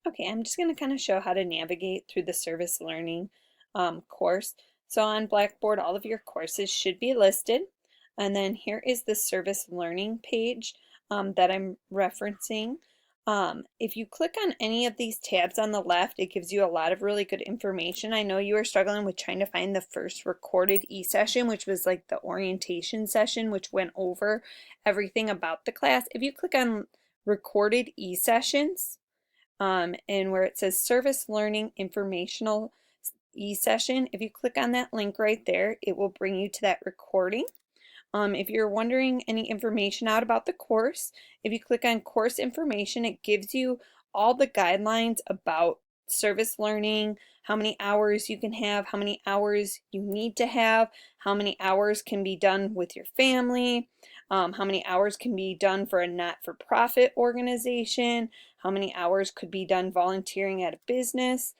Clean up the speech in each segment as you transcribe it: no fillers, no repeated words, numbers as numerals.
Okay, I'm just going to kind of show how to navigate through the service learning course. So on Blackboard, all of your courses should be listed. And then here is the service learning page that I'm referencing. If you click on any of these tabs on the left, it gives you a lot of really good information. I know you were struggling with trying to find the first recorded e-session, which was like the orientation session, which went over everything about the class. If you click on recorded e-sessions, and where it says Service Learning Informational e-session, if you click on that link right there, it will bring you to that recording. If you're wondering any information out about the course, if you click on course information, it gives you all the guidelines about service learning, how many hours you can have, how many hours you need to have, how many hours can be done with your family, how many hours can be done for a not-for-profit organization, how many hours could be done volunteering at a business.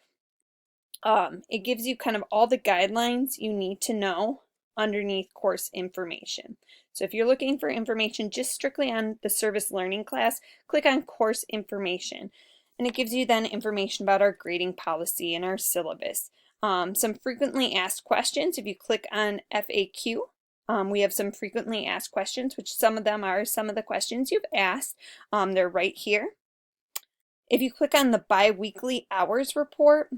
It gives you kind of all the guidelines you need to know underneath course information. So if you're looking for information just strictly on the service learning class, click on course information. And it gives you then information about our grading policy and our syllabus. Some frequently asked questions. If you click on FAQ, we have some frequently asked questions, which some of them are some of the questions you've asked. They're right here. If you click on the bi-weekly hours report,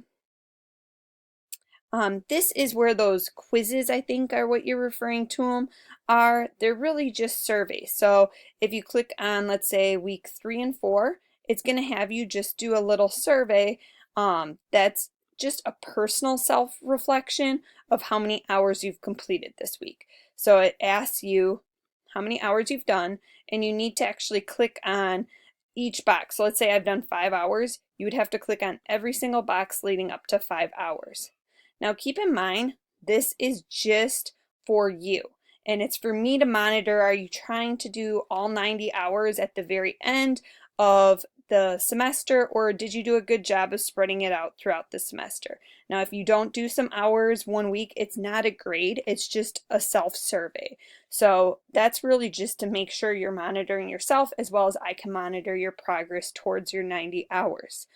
this is where those quizzes, I think, are what you're referring to them, are. They're really just surveys. So if you click on, let's say, week 3 and 4, it's going to have you just do a little survey that's just a personal self-reflection of how many hours you've completed this week. So it asks you how many hours you've done, and you need to actually click on each box. So let's say I've done 5 hours. You would have to click on every single box leading up to 5 hours. Now keep in mind, this is just for you. And it's for me to monitor, are you trying to do all 90 hours at the very end of the semester, or did you do a good job of spreading it out throughout the semester? Now, if you don't do some hours one week, it's not a grade, it's just a self-survey. So that's really just to make sure you're monitoring yourself, as well as I can monitor your progress towards your 90 hours.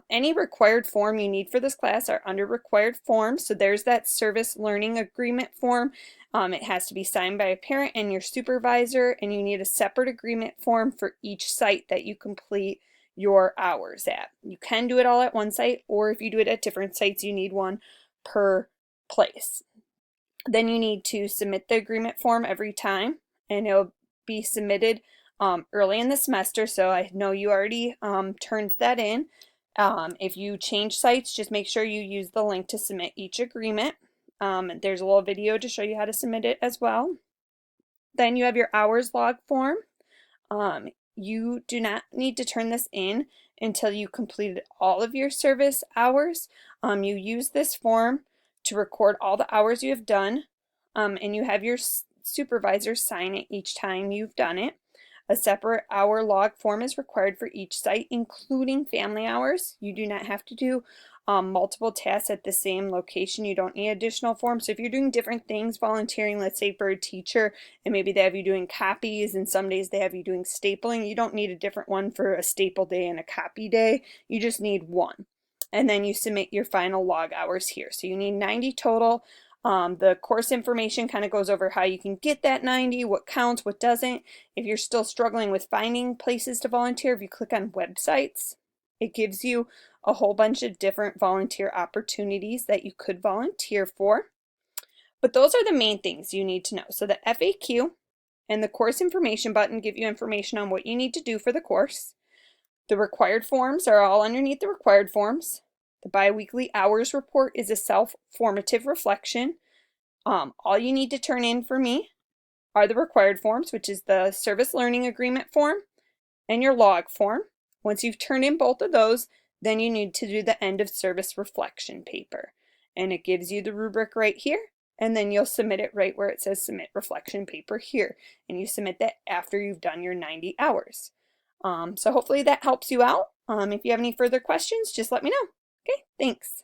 Any required form you need for this class are under required forms. So there's that service learning agreement form. It has to be signed by a parent and your supervisor, and you need a separate agreement form for each site that you complete your hours at. You can do it all at one site, or if you do it at different sites, you need one per place. Then you need to submit the agreement form every time, and it'll be submitted early in the semester, so I know you already turned that in. If you change sites, just make sure you use the link to submit each agreement. There's a little video to show you how to submit it as well. Then you have your hours log form. You do not need to turn this in until you completed all of your service hours. You use this form to record all the hours you have done, and you have your supervisor sign it each time you've done it. A separate hour log form is required for each site, including family hours. You do not have to do multiple tasks at the same location. You don't need additional forms. So if you're doing different things, volunteering, let's say for a teacher, and maybe they have you doing copies, and some days they have you doing stapling, you don't need a different one for a staple day and a copy day. You just need one. And then you submit your final log hours here. So you need 90 total. The course information kind of goes over how you can get that 90, what counts, what doesn't. If you're still struggling with finding places to volunteer, if you click on websites, it gives you a whole bunch of different volunteer opportunities that you could volunteer for. But those are the main things you need to know. So the FAQ and the course information button give you information on what you need to do for the course. The required forms are all underneath the required forms. The biweekly hours report is a self-formative reflection. All you need to turn in for me are the required forms, which is the service learning agreement form and your log form. Once you've turned in both of those, then you need to do the end of service reflection paper. And it gives you the rubric right here, and then you'll submit it right where it says submit reflection paper here. And you submit that after you've done your 90 hours. So hopefully that helps you out. If you have any further questions, just let me know. Okay, thanks.